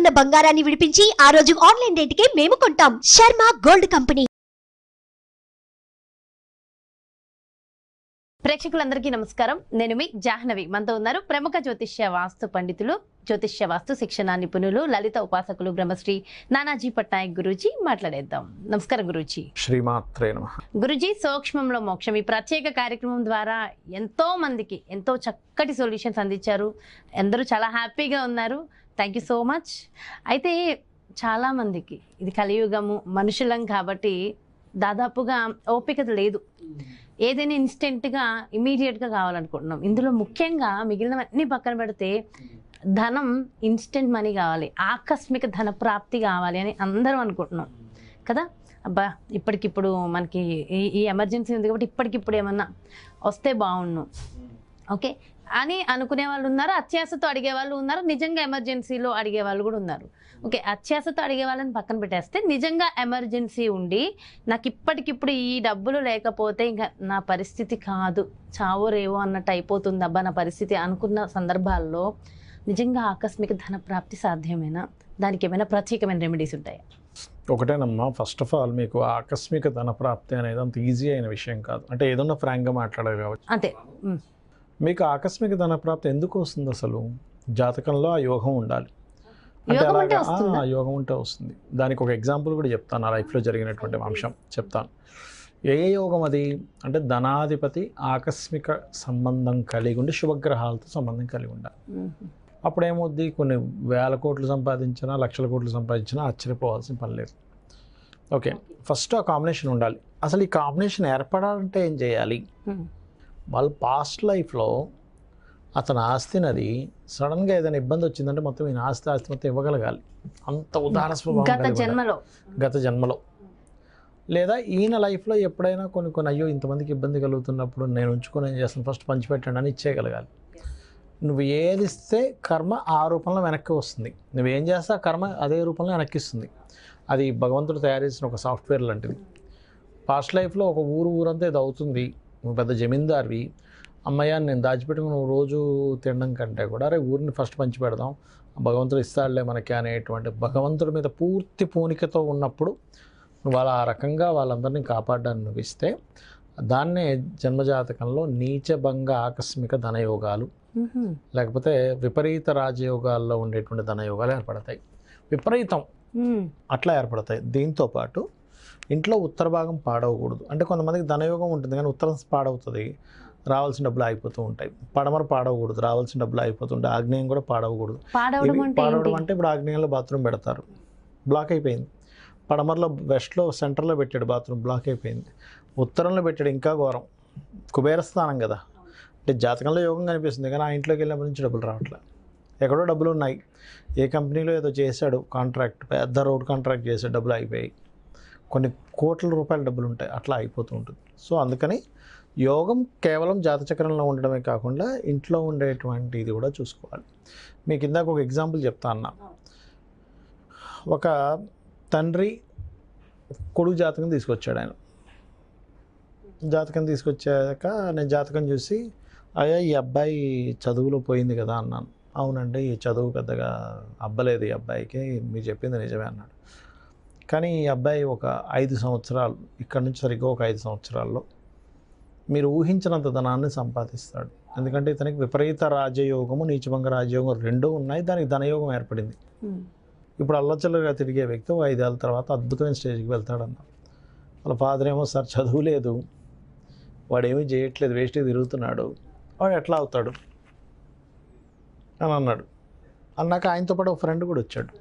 ఉన్న బంగారాన్ని విడిపించి ఆ రోజు ఆన్లైన్ రేటుకే మేము కొంటాం. Sharma gold company. ప్రేక్షకులందరికీ నమస్కారం. నేను మీ జాహ్నవి. మనతో ఉన్నారు ప్రముఖ జ్యోతిష్య వాస్తు పండితులు, జ్యోతిష్య వాస్తు శిక్షణ నిపుణులు, లలిత ఉపాసకులు బ్రహ్మశ్రీ నానాజీ పట్నాయక్ గురూజీ. మాట్లాడేద్దాం. నమస్కారం గురూజీ. శ్రీమాత్రే నమః. గురూజీ, సూక్ష్మంలో మోక్షం ఈ ప్రత్యేక కార్యక్రమం ద్వారా ఎంతో మందికి ఎంతో చక్కటి సొల్యూషన్స్ అందించారు. అందరూ చాలా హ్యాపీగా ఉన్నారు. Thank you so much. అయితే చాలా మందికి ఇది కలియుగము, మనుషులం కాబట్టి దాదాపుగా ఓపిక లేదు. ఏదైనా ఇన్స్టెంట్గా ఇమీడియట్గా కావాలనుకుంటున్నాం. ఇందులో ముఖ్యంగా మిగిలినవన్నీ పక్కన పెడితే ధనం, ఇన్స్టెంట్ మనీ కావాలి, ఆకస్మిక ధన ప్రాప్తి కావాలి అని అందరం అనుకుంటున్నాం కదా. అబ్బా ఇప్పటికిప్పుడు మనకి ఈ ఎమర్జెన్సీ ఉంది కాబట్టి ఇప్పటికిప్పుడు ఏమన్నా వస్తే బాగుండు ఓకే అని అనుకునే వాళ్ళు ఉన్నారు. అత్యాశతో అడిగే వాళ్ళు ఉన్నారు. నిజంగా ఎమర్జెన్సీలో అడిగే వాళ్ళు కూడా ఉన్నారు. ఓకే, అత్యాశతో అడిగే వాళ్ళని పక్కన పెట్టేస్తే నిజంగా ఎమర్జెన్సీ ఉండి నాకు ఇప్పటికిప్పుడు ఈ డబ్బులు లేకపోతే ఇంకా నా పరిస్థితి కాదు, చావో రేవో అన్నట్టు అయిపోతుంది అబ్బా నా పరిస్థితి అనుకున్న సందర్భాల్లో నిజంగా ఆకస్మిక ధన ప్రాప్తి సాధ్యమేనా? దానికి ఏమైనా ప్రత్యేకమైన రెమెడీస్ ఉంటాయా? ఒకటేనమ్మా, ఫస్ట్ ఆఫ్ ఆల్ మీకు ఆకస్మిక ధన ప్రాప్తి అనేది అంత ఈజీ అయిన విషయం కాదు. అంటే ఏదన్నా ఫ్రాంక్గా మాట్లాడాలి కాబట్టి అంతే. మీకు ఆకస్మిక ధన ప్రాప్తి ఎందుకు వస్తుంది? అసలు జాతకంలో ఆ యోగం ఉండాలి. అంటే అలాగా ఆ యోగం ఉంటే వస్తుంది. దానికి ఒక ఎగ్జాంపుల్ కూడా చెప్తాను. నా లైఫ్లో జరిగినటువంటి అంశం చెప్తాను. ఏ యోగం అది అంటే ధనాధిపతి ఆకస్మిక సంబంధం కలిగి ఉండి శుభగ్రహాలతో సంబంధం కలిగి ఉండాలి. అప్పుడు ఏమవుద్ది, కొన్ని వేల కోట్లు సంపాదించినా లక్షల కోట్లు సంపాదించినా ఆశ్చర్యపోవాల్సిన పని లేదు. ఓకే, ఫస్ట్ ఆ కాంబినేషన్ ఉండాలి. అసలు ఈ కాంబినేషన్ ఏర్పడాలంటే ఏం చేయాలి? వాళ్ళ పాస్ట్ లైఫ్లో అతని ఆస్తినది సడన్గా ఏదైనా ఇబ్బంది వచ్చిందంటే మొత్తం ఈయన ఆస్తి మొత్తం ఇవ్వగలగాలి. అంత ఉదార స్వభావం గత జన్మలో. లేదా ఈయన లైఫ్లో ఎప్పుడైనా కొన్ని అయ్యో ఇంతమందికి ఇబ్బంది కలుగుతున్నప్పుడు నేను ఉంచుకొని ఏం చేస్తాను, ఫస్ట్ పంచిపెట్టండి అని ఇచ్చేయగలగాలి. నువ్వు ఏది ఇస్తే కర్మ ఆ రూపంలో వెనక్కి వస్తుంది. నువ్వేం చేస్తే కర్మ అదే రూపంలో వెనక్కిస్తుంది. అది భగవంతుడు తయారు చేసిన ఒక సాఫ్ట్వేర్ లాంటిది. పాస్ట్ లైఫ్లో ఒక ఊరంతా ఇది అవుతుంది, నువ్వు పెద్ద జమీందార్వి, అమ్మయ్య నేను దాచిపెట్టుకుని నువ్వు రోజు తినడం కంటే కూడా అరే ఊరిని ఫస్ట్ పంచి పెడదాం, భగవంతుడు ఇస్తాడులే మనకి అనేటువంటి భగవంతుడి మీద పూర్తి పూనికతో ఉన్నప్పుడు నువ్వు అలా ఆ రకంగా వాళ్ళందరినీ కాపాడడానికి నువ్వు ఇస్తే దాన్నే జన్మజాతకంలో నీచభంగ ఆకస్మిక ధనయోగాలు లేకపోతే విపరీత రాజయోగాల్లో ఉండేటువంటి ధనయోగాలు ఏర్పడతాయి. విపరీతం అట్లా ఏర్పడతాయి. దీంతో పాటు ఇంట్లో ఉత్తర భాగం పాడవకూడదు. అంటే కొంతమందికి ధనయోగం ఉంటుంది కానీ ఉత్తరం పాడవుతుంది, రావాల్సిన డబ్బులు అయిపోతూ ఉంటాయి. పడమర పాడవకూడదు, రావాల్సిన డబ్బులు అయిపోతుంటాయి. ఆగ్నేయం కూడా పాడవకూడదు. పాడవడం అంటే ఇప్పుడు ఆగ్నేయంలో బాత్రూమ్ పెడతారు, బ్లాక్ అయిపోయింది. పడమరలో వెస్ట్లో సెంటర్లో పెట్టాడు, బాత్రూమ్ బ్లాక్ అయిపోయింది. ఉత్తరంలో పెట్టాడు, ఇంకా ఘోరం. కుబేర స్థానం కదా, అంటే జాతకంలో యోగం కనిపిస్తుంది కానీ ఆ ఇంట్లోకి వెళ్ళినప్పటి నుంచి డబ్బులు రావట్లేదు. ఎక్కడో డబ్బులు ఉన్నాయి, ఏ కంపెనీలో ఏదో చేశాడు కాంట్రాక్ట్, పెద్ద రోడ్ కాంట్రాక్ట్ చేశాడు, డబ్బులు అయిపోయాయి. కొన్ని కోట్ల రూపాయల డబ్బులు ఉంటాయి, అట్లా అయిపోతూ ఉంటుంది. సో అందుకని యోగం కేవలం జాతచక్రంలో ఉండడమే కాకుండా ఇంట్లో ఉండేటువంటి ఇది కూడా చూసుకోవాలి. మీకు ఇందాక ఒక ఎగ్జాంపుల్ చెప్తా అన్నా. ఒక తండ్రి కొడుకు జాతకం తీసుకొచ్చాడు. ఆయన జాతకం తీసుకొచ్చాక నేను జాతకం చూసి అయ్యా ఈ అబ్బాయి చదువులో పోయింది కదా అన్నాను. అవునండి, ఈ చదువు పెద్దగా అబ్బలేదు ఈ అబ్బాయికి, మీరు చెప్పింది నిజమే అన్నాడు. కానీ ఈ అబ్బాయి ఒక 5 సంవత్సరాలు ఇక్కడ నుంచి సరిగ్గా ఒక 5 సంవత్సరాల్లో మీరు ఊహించినంత ధనాన్ని సంపాదిస్తాడు. ఎందుకంటే ఇతనికి విపరీత రాజయోగము, నీచభంగ రాజయోగం రెండూ ఉన్నాయి, దానికి ధనయోగం ఏర్పడింది. ఇప్పుడు అల్లచల్లగా తిరిగే వ్యక్తి 5 ఏళ్ళ తర్వాత అద్భుతమైన స్టేజ్కి వెళ్తాడన్న. వాళ్ళ ఫాదర్ ఏమో సార్ చదువు లేదు, వాడేమీ చేయట్లేదు, వేస్ట్గా తిరుగుతున్నాడు, వాడు ఎట్లా అవుతాడు అని అన్నాడు. అన్నాక ఆయనతో పాటు ఒక ఫ్రెండ్ కూడా వచ్చాడు.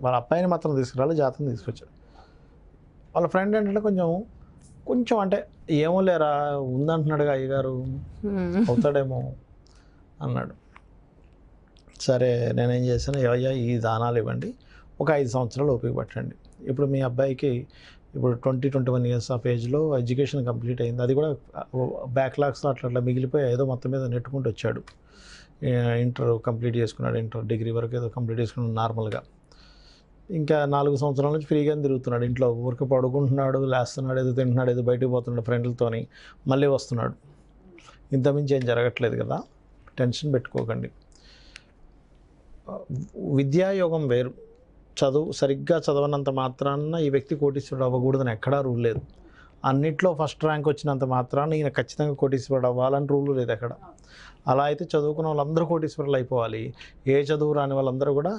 వాళ్ళ అబ్బాయిని మాత్రం తీసుకురాలి, జాతకం తీసుకొచ్చాడు. వాళ్ళ ఫ్రెండ్ ఏంటంటే కొంచెం అంటే ఏమో లేరా ఉందంటున్నాడుగా అయ్యగారు, అవుతాడేమో అన్నాడు. సరే నేనేం చేశాను, అయ్యా ఈ దానాలు ఇవ్వండి, ఒక 5 సంవత్సరాలు ఓపిక పట్టండి. ఇప్పుడు మీ అబ్బాయికి ఇప్పుడు 20-21 ఇయర్స్ ఆఫ్ ఏజ్లో ఎడ్యుకేషన్ కంప్లీట్ అయింది. అది కూడా బ్యాక్లాగ్స్ అట్లా మిగిలిపోయి ఏదో మొత్తం మీద నెట్టుకుంటూ వచ్చాడు. ఇంటర్ కంప్లీట్ చేసుకున్నాడు, ఇంటర్ డిగ్రీ వరకు ఏదో కంప్లీట్ చేసుకున్నాడు నార్మల్గా. ఇంకా 4 సంవత్సరాల నుంచి ఫ్రీగానే తిరుగుతున్నాడు. ఇంట్లో ఊరికి పడుకుంటున్నాడు, లేస్తున్నాడు, ఏదో తింటున్నాడు, ఏదో బయటకు పోతున్నాడు ఫ్రెండ్లతోని, మళ్ళీ వస్తున్నాడు. ఇంతమించి ఏం జరగట్లేదు కదా, టెన్షన్ పెట్టుకోకండి. విద్యాయోగం వేరు, సరిగ్గా చదవనంత మాత్రాన ఈ వ్యక్తి కోటీశ్వరుడు అవ్వకూడదని ఎక్కడా రూల్ లేదు. అన్నిట్లో ఫస్ట్ ర్యాంక్ వచ్చినంత మాత్రాన ఈయన ఖచ్చితంగా కోటీశ్వరుడు అవ్వాలని రూలు లేదు ఎక్కడ. అలా అయితే చదువుకున్న వాళ్ళందరూ కోటీశ్వరులు అయిపోవాలి, ఏ చదువు రాని వాళ్ళందరూ కూడా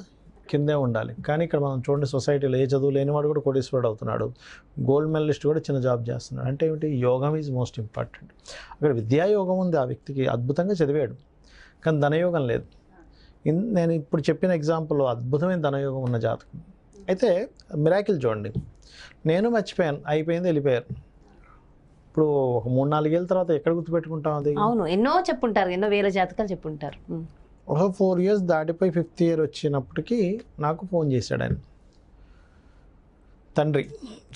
కిందే ఉండాలి. కానీ ఇక్కడ మనం చూడండి, సొసైటీలో ఏ చదువు లేనివాడు కూడా కోటీశ్వరుడు అవుతున్నాడు, గోల్డ్ మెడలిస్ట్ కూడా చిన్న జాబ్ చేస్తున్నాడు. అంటే ఏమిటి? యోగం ఈజ్ మోస్ట్ ఇంపార్టెంట్. అక్కడ విద్యాయోగం ఉంది, ఆ వ్యక్తికి అద్భుతంగా చదివాడు, కానీ ధనయోగం లేదు. నేను ఇప్పుడు చెప్పిన ఎగ్జాంపుల్లో అద్భుతమైన ధనయోగం ఉన్న జాతకం. అయితే మిరాకిల్ చూడండి, నేను మర్చిపోయాను, అయిపోయింది, వెళ్ళిపోయారు. ఇప్పుడు ఒక 3-4 ఏళ్ళ తర్వాత ఎక్కడ గుర్తుపెట్టుకుంటాం అది? అవును, ఎన్నో చెప్పుంటారు, ఎన్నో వేల జాతకాలు చెప్పుంటారు. ఒక 4 ఇయర్స్ దాటిపోయి 5th ఇయర్ వచ్చినప్పటికీ నాకు ఫోన్ చేశాడు ఆయన. తండ్రి,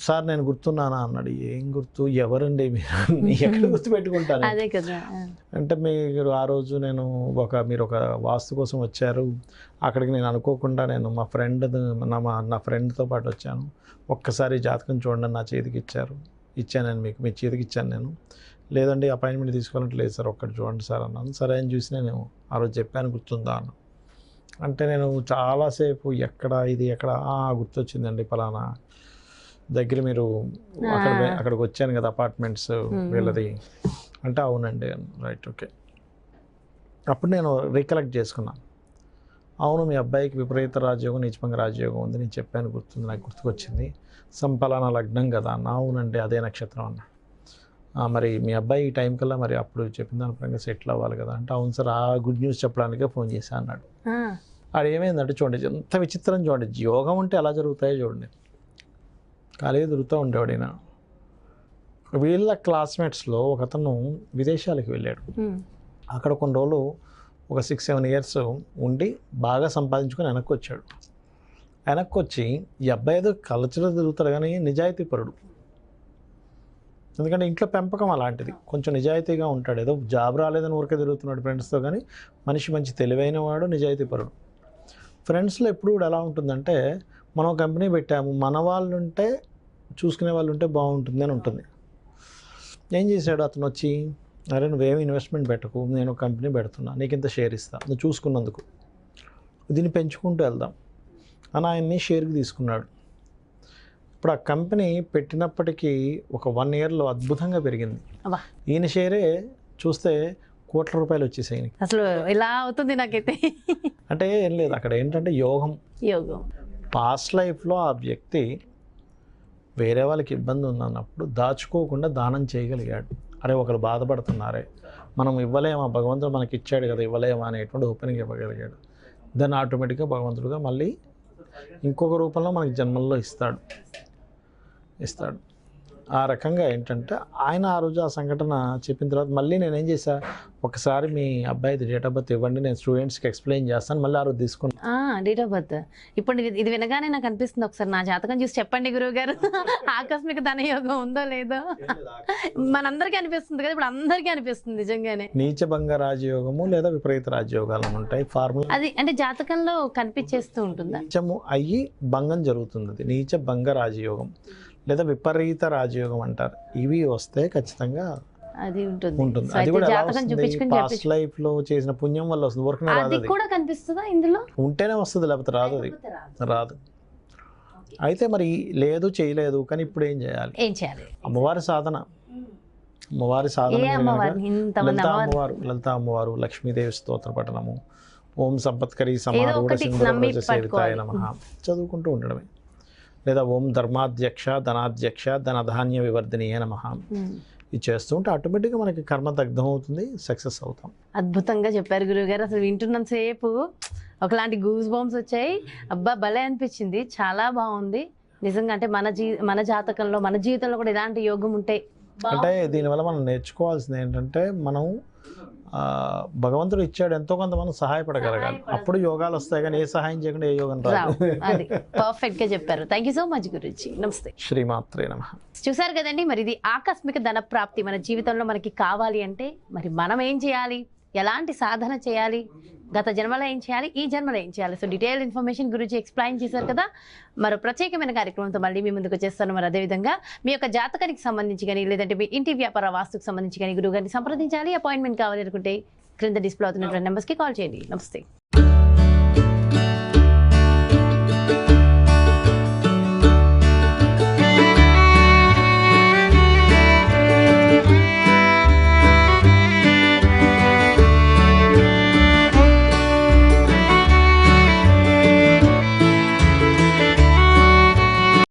సార్ నేను గుర్తున్నానా అన్నాడు. ఏం గుర్తు, ఎవరండి మీరు, ఎక్కడ గుర్తుపెట్టుకుంటాను? అదే కదా. అంటే మీరు ఆ రోజు మీరు ఒక వాస్తు కోసం వచ్చారు, అక్కడికి నేను అనుకోకుండా నేను నా ఫ్రెండ్తో పాటు వచ్చాను, ఒక్కసారి జాతకం చూడండి నా చేతికి ఇచ్చాను నేను, మీ చేతికి ఇచ్చాను నేను. లేదండి అపాయింట్మెంట్ తీసుకోవాలంటే లేదు సార్, ఒక్కటి చూడండి సార్ అన్నాను. సరే అని చూసి నేను ఆ రోజు చెప్పాను, గుర్తుందా అన్న. అంటే నేను చాలాసేపు ఎక్కడ గుర్తొచ్చిందండి, పలానా దగ్గర మీరు అక్కడికి వచ్చాను కదా అపార్ట్మెంట్స్ వీళ్ళది అంటే, అవునండి, రైట్, ఓకే. అప్పుడు నేను రికలెక్ట్ చేసుకున్నాను, అవును మీ అబ్బాయికి విపరీత రాజయోగం, నీచభంగ రాజయోగం ఉంది, నేను చెప్పాను, గుర్తుంది, నాకు గుర్తుకొచ్చింది, సంపలానా లగ్నం కదా అన్న. అవునండి అదే నక్షత్రం అన్న. మరి మీ అబ్బాయి ఈ టైం కల్లా మరి అప్పుడు చెప్పిన దాని పరంగా సెటిల్ అవ్వాలి కదా అంటే, అవును సార్ ఆ గుడ్ న్యూస్ చెప్పడానికే ఫోన్ చేశాను అన్నాడు. అది ఏమైందంటే చూడండి, ఎంత విచిత్రం చూడండి, యోగం ఉంటే ఎలా జరుగుతాయో చూడండి. ఖాళీగా దొరుకుతూ ఉండేవాడు ఈయన. వీళ్ళ క్లాస్మేట్స్లో ఒకతను విదేశాలకు వెళ్ళాడు, అక్కడ కొన్ని రోజులు ఒక 6-7 ఇయర్స్ ఉండి బాగా సంపాదించుకొని వెనక్కి వచ్చాడు. వెనక్కి వచ్చి ఈ అబ్బాయి ఏదో కల్చరల్ తిరుగుతాడు కానీ నిజాయితీ పరుడు. ఎందుకంటే ఇంట్లో పెంపకం అలాంటిది, కొంచెం నిజాయితీగా ఉంటాడు. ఏదో జాబ్ రాలేదని ఊరికే తిరుగుతున్నాడు ఫ్రెండ్స్తో, కానీ మనిషి మంచి తెలివైన వాడు, నిజాయితీ పరుడు. ఫ్రెండ్స్లో ఎప్పుడు కూడా ఎలా ఉంటుందంటే, మనం కంపెనీ పెట్టాము, మన వాళ్ళు ఉంటే చూసుకునే వాళ్ళు ఉంటే బాగుంటుంది అని ఉంటుంది. ఏం చేశాడు అతను వచ్చి, అరే నువ్వేమి ఇన్వెస్ట్మెంట్ పెట్టకు, నేను కంపెనీ పెడుతున్నా, నీకు ఇంత షేర్ ఇస్తా, నువ్వు చూసుకున్నందుకు, దీన్ని పెంచుకుంటూ వెళ్దాం అని ఆయన్ని షేర్కి తీసుకున్నాడు. ఇప్పుడు ఆ కంపెనీ పెట్టినప్పటికీ ఒక 1 ఇయర్లో అద్భుతంగా పెరిగింది. ఈయన షేరే చూస్తే కోట్ల రూపాయలు వచ్చేసాయి. అసలు ఇలా అవుతుంది నాకైతే. అంటే ఏం లేదు, అక్కడ ఏంటంటే యోగం. పాస్ట్ లైఫ్లో ఆ వ్యక్తి వేరే వాళ్ళకి ఇబ్బంది ఉందన్నప్పుడు దాచుకోకుండా దానం చేయగలిగాడు. అరే ఒకరు బాధపడుతున్నారే, మనం ఇవ్వలేమా, భగవంతుడు మనకి ఇచ్చాడు కదా ఇవ్వలేమా అనేటువంటి ఓపెనింగ్ ఇవ్వగలిగాడు. దాన్ని ఆటోమేటిక్గా భగవంతుడుగా మళ్ళీ ఇంకొక రూపంలో మనకి జన్మల్లో ఇస్తాడు. ఆ రకంగా ఏంటంటే ఆయన ఆ రోజు ఆ సంఘటన చెప్పిన తర్వాత మళ్ళీ నేనేం చేశా, ఒకసారి మీ అబ్బాయిది డేట్ ఆఫ్ బర్త్ ఇవ్వండి, నేను స్టూడెంట్స్కి ఎక్స్ప్లెయిన్ చేస్తాను, మళ్ళీ ఆ రోజు తీసుకున్నాను. డేట్ ఆఫ్ బర్త్ ఇప్పుడు ఇది వినగానే నాకు అనిపిస్తుంది, ఒకసారి నా జాతకం చూసి చెప్పండి గురువు గారు, ఆకస్మిక ధనయోగం ఉందో లేదో. మనందరికీ అనిపిస్తుంది కదా, ఇప్పుడు అందరికీ అనిపిస్తుంది నిజంగానే. నీచభంగ రాజయోగము లేదా విపరీత రాజయోగాలు ఉంటాయి ఫార్ములా. అది అంటే జాతకంలో కనిపించేస్తూ ఉంటుందా? నీచము అయ్యి భంగం జరుగుతుంది, అది నీచభంగ రాజయోగం లేదా విపరీత రాజయోగం అంటారు. ఇవి వస్తే ఖచ్చితంగా అది ఉంటుంది. అది కూడా పాస్ట్ లైఫ్ లో చేసిన పుణ్యం వల్ల వస్తుంది, ఊరికనే రాదు. అది కూడా కనిపిస్తుందా ఇందులో? ఉంటేనే వస్తుంది, లేకపోతే రాదు, అది రాదు. అయితే మరి లేదు, చేయలేదు, కానీ ఇప్పుడు ఏం చేయాలి? అమ్మవారి సాధన. లలితా అమ్మవారు, లక్ష్మీదేవి స్తోత్ర పఠనము, ఓం సంపత్కరి సమారూఢ సింధూర సేవితాయ నమః చదువుకుంటూ ఉండడమే. లేదా ఓం ధర్మాధ్యక్ష ధనాధ్యక్ష ధనధాన్య వివర్ధనీయ నమః. ఇది చేస్తుంటే ఆటోమేటిక్గా మనకి కర్మ దగ్ధం అవుతుంది, సక్సెస్ అవుతాం. అద్భుతంగా చెప్పారు గురువు గారు. అసలు వింటున్నంతసేపు ఒకలాంటి గూస్ బాంబ్స్ వచ్చాయి. అబ్బా భలే అనిపించింది, చాలా బాగుంది నిజంగా. అంటే మన జాతకంలో మన జీవితంలో కూడా ఇలాంటి యోగం ఉంటే అంటే దీనివల్ల మనం నేర్చుకోవాల్సింది ఏంటంటే, మనం భగవంతుడు ఇచ్చాడు, ఎంతో కొంత మనం సహాయపడగలగాలి, అప్పుడు యోగాలు వస్తాయి. కానీ ఏ సహాయం చేయకుండా ఏ యోగం రాదు. అది పర్ఫెక్ట్ గా చెప్పారు. Thank you so much Guruji. నమస్తే. శ్రీమాత్రే నమః. చూసారు కదండి, మరి ఇది ఆకస్మిక ధన ప్రాప్తి మన జీవితంలో మనకి కావాలి అంటే మరి మనం ఏం చేయాలి, ఎలాంటి సాధన చేయాలి, గత జన్మలో ఏం చేయాలి, ఈ జన్మలో ఏం చేయాలి, సో డీటెయిల్ ఇన్ఫర్మేషన్ గురించి ఎక్స్ప్లెయిన్ చేశారు కదా. మరో ప్రత్యేకమైన కార్యక్రమంతో మళ్ళీ మీ ముందుకు వచ్చేస్తాను. మరి అదేవిధంగా మీ యొక్క జాతకానికి సంబంధించి కానీ, లేదంటే మీ ఇంటి వ్యాపార వాస్తుకు సంబంధించి కానీ గురువు గారిని సంప్రదించాలి, అపాయింట్మెంట్ కావాలి అనుకుంటే క్రింద డిస్ప్లే అవుతున్నటువంటి నెంబర్స్కి కాల్ చేయండి. నమస్తే.